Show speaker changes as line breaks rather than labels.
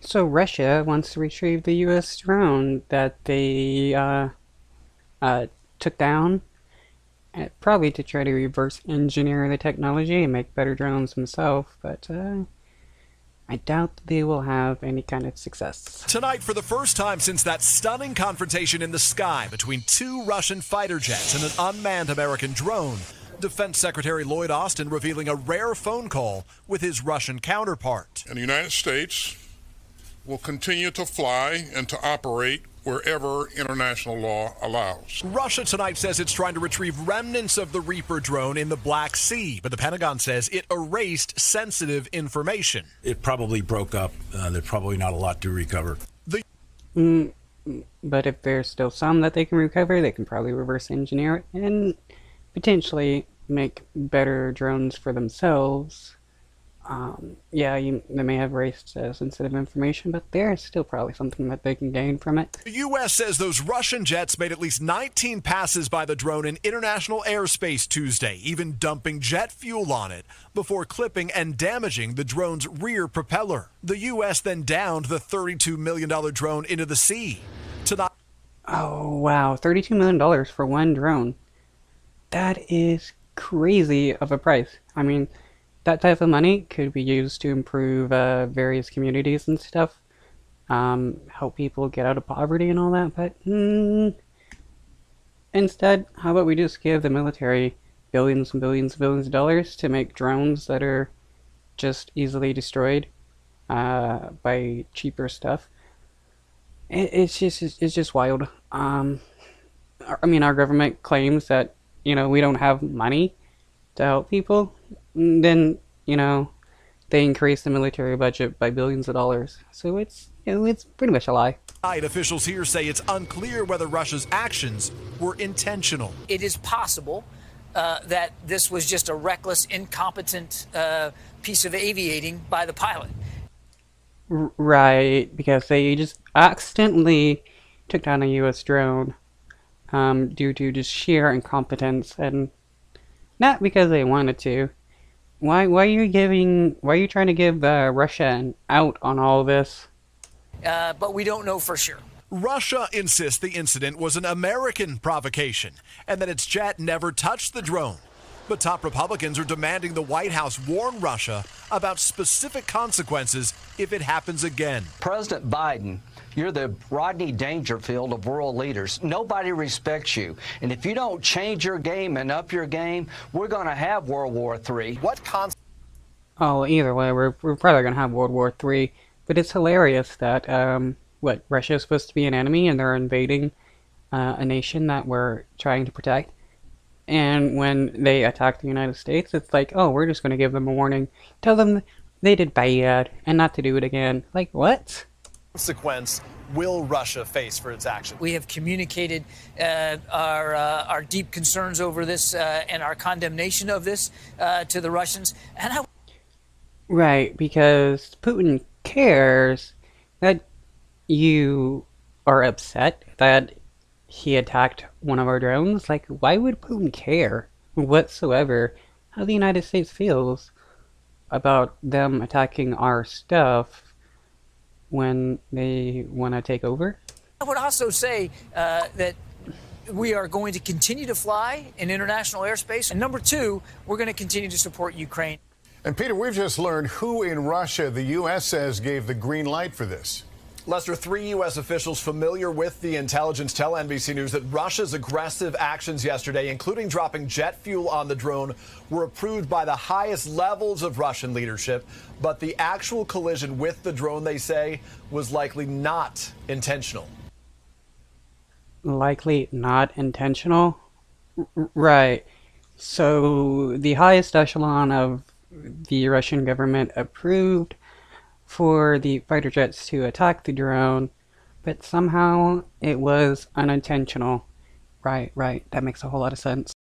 So Russia wants to retrieve the U.S. drone that they uh, took down, probably to try to reverse engineer the technology and make better drones themselves, but I doubt they will have any kind of success.
Tonight, for the first time since that stunning confrontation in the sky between two Russian fighter jets and an unmanned American drone, Defense Secretary Lloyd Austin revealing a rare phone call with his Russian counterpart.
And the United States will continue to fly and to operate wherever international law allows.
Russia tonight says it's trying to retrieve remnants of the Reaper drone in the Black Sea, but the Pentagon says it erased sensitive information.
It probably broke up. There's probably not a lot to recover.
But if there's still some that they can recover, they can probably reverse engineer it and potentially make better drones for themselves. Yeah, they may have erased sensitive information, but there's still probably something that they can gain from it.
The U.S. says those Russian jets made at least 19 passes by the drone in international airspace Tuesday, even dumping jet fuel on it before clipping and damaging the drone's rear propeller. The U.S. then downed the $32 million drone into the sea. Tonight.
Oh, wow. $32 million for one drone. That is crazy of a price. I mean, that type of money could be used to improve various communities and stuff, help people get out of poverty and all that, but instead, how about we just give the military billions and billions and billions of dollars to make drones that are just easily destroyed by cheaper stuff. It's just wild. I mean, our government claims that, we don't have money to help people. Then, they increase the military budget by billions of dollars. So it's pretty much a lie.
Officials here say it's unclear whether Russia's actions were intentional.
It is possible that this was just a reckless, incompetent piece of aviating by the pilot.
Right, because they just accidentally took down a U.S. drone due to just sheer incompetence, and not because they wanted to. Why are you trying to give Russia an out on all this?
But we don't know for sure.
Russia insists the incident was an American provocation and that its jet never touched the drone. But top Republicans are demanding the White House warn Russia about specific consequences if it happens again.
President Biden, you're the Rodney Dangerfield of world leaders. Nobody respects you. And if you don't change your game and up your game, we're going to have World War III.
Oh, either way, we're probably going to have World War III. But it's hilarious that, Russia is supposed to be an enemy and they're invading a nation that we're trying to protect. And when they attack the United States, it's like, oh, we're just going to give them a warning. Tell them they did bad and not to do it again. Like, what?
Consequence will Russia face for its actions?
We have communicated our deep concerns over this and our condemnation of this to the Russians. And
Right, because Putin cares that you are upset that he attacked one of our drones. Like, why would Putin care whatsoever how the United States feels about them attacking our stuff when they want to take over?
I would also say that we are going to continue to fly in international airspace. And number two, we're going to continue to support Ukraine.
And Peter, we've just learned who in Russia the U.S. says gave the green light for this.
Lester, 3 U.S. officials familiar with the intelligence tell NBC News that Russia's aggressive actions yesterday, including dropping jet fuel on the drone, were approved by the highest levels of Russian leadership. But the actual collision with the drone, they say, was likely not intentional.
Likely not intentional? Right. So the highest echelon of the Russian government approved for the fighter jets to attack the drone, but somehow it was unintentional. Right, that makes a whole lot of sense.